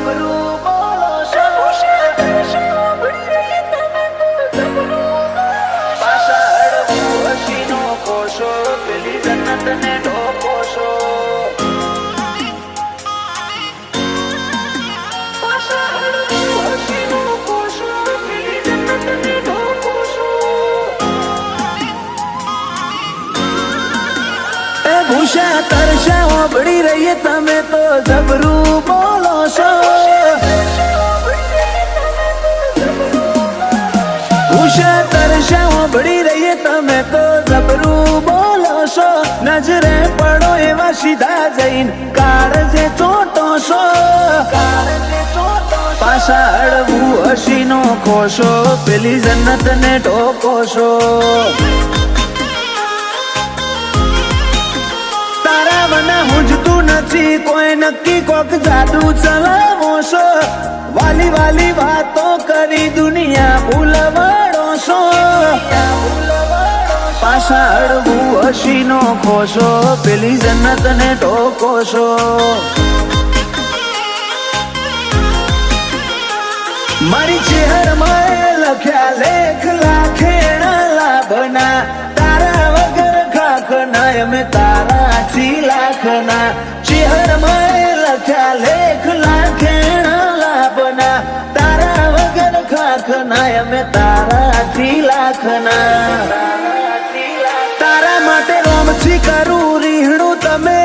જબરું બોલો છો પાછા હળવું હસીનો કોશો પેલી જન્નત ને ઢોકો છો પાછા હળવું હસીનો કોશો પેલી જન્નત ને ઢોકો છો એ ભૂષા તરસા ઓબળી રહીએ તમે તો જબરું બોલો છો ભૂષા તરસા ઓબળી રહીએ તમે તો જબરું બોલો છો નજરે પડો એવા સીધા જઈને કાળજે ચોટો છો પાછા હળવું હસીનો ખોશો પેલી જન્નત ને ઢોકો છો તારા વના હુજતું નથી કોઈ નક્કી કોક જાદુ ચલાવો છો વાલી વાલી વાતો કરી દુનિયા ભૂલવાડો છો પાછા હળવું હસીનો ખોશો પેલી જન્નત ને ઢોકો છો મારી ચહેરમાં લખ્યા લેખ લાખેણા લાભના તારા વગર ખાખના અમે તારાથી લાખના ચહેરમાં લખ્યા લેખ લાખેણા લાભના તારા વગર ખાખના અમે તારાથી લાખના તારા માટે રોમથી કરું રીહણું તમે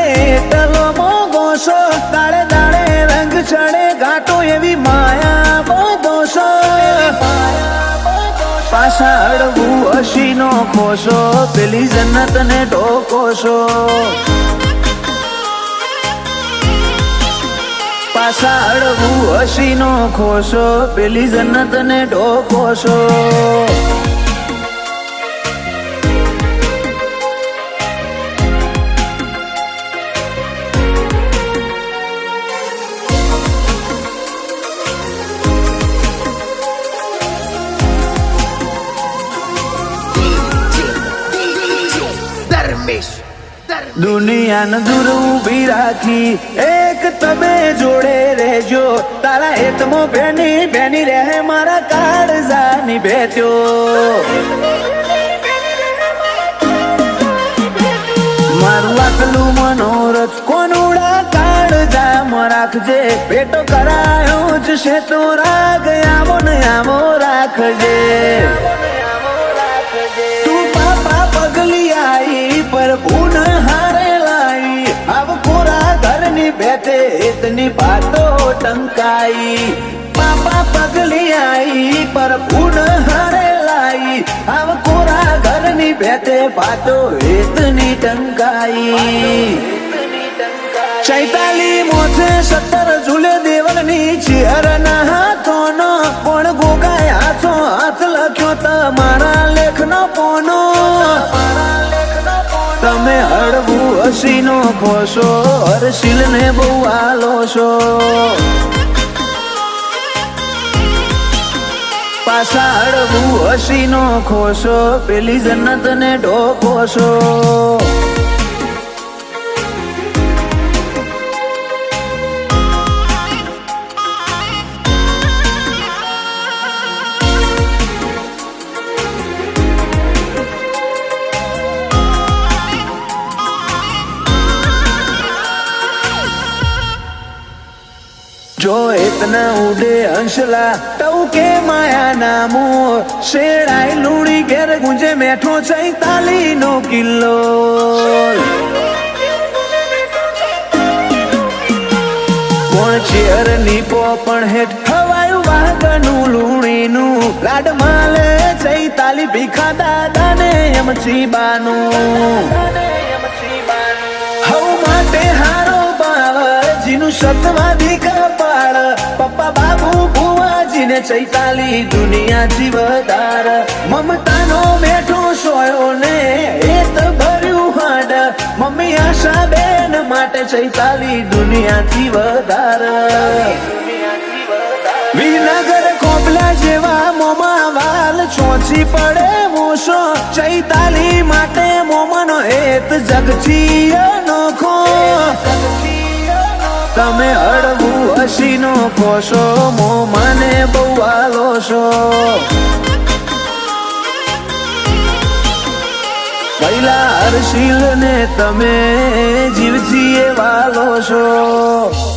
ટલો મોગો છો દાડે દાડે રંગ ચડે ઘાટો એવી માયા બધો છો પાછા હળવું હસીનો ખોશો પેલી જન્નત ને ઢોકો છો પાછા હળવું હસીનો ખોશો પેલી જન્નત ને ઢોકો છો દુનિયાને દૂર ઉભી રાખી એક તમે જોડે રહેજો તારા હેતમો બેની બેની રહે મારા કાળજાની ભેત્યો મારું આટલું મનોરથ કોનુડા કાળજામાં રાખજે પેટો કરાયો જ છે તો રાગ આવો ને આવો રાખજે તું પાપા પગલી આઈ પર પૂન હારે લાઈ આવ કોરા ઘરની બેઠે ઇતની બાતો ટંકાઈ પાપા પગલી આઈ પર પૂન હારે લાઈ આવ કોરા ઘરની બેઠે બાતો ઇતની ટંકાઈ ચૈતાલી મોથે 17 ઝૂલે દેવલની ચિહરના હાથોનો પણ ગોગાય હાથો હાથ લખ્યો તમારા લેખનો પોનો તમે હળવું હસીનો ખોશો હર્ષિલ ને બહુ આલો છો પાછા હળવું હસીનો ખોશો પેલી જન્નત ને ઢોકો છો जो इतना उड़े हंसला तऊ के माया नामो शेड़ाई लूड़ी घेर गुंजे मैठो 46 नो किलो चेर नी पोपण हेठ खवायु वागनु लूणी नु लाड माले 46 भीखा दादा ने यमची बानु हव माटे हारो बावजीनु सतवादी कपाळ पप्पा बाबू बुवाजी ने 46 दुनिया जीवदार ममतानो मेठो सोयो ने एत भर्યું હાડ મમ્મી આશા બેન માટે 46 દુનિયાથી વધારે વિનગર કોબલા જેવા મોમાં વાલ ચોંચી પડે મોસો 46 માટે મોમનો હેત જગથી અનોખો તમે હળવું ઉર્વશીનો કોશો મો મને બહુ વાલો છો પહેલા હર્ષિલ ને તમે જીવથી વાલો છો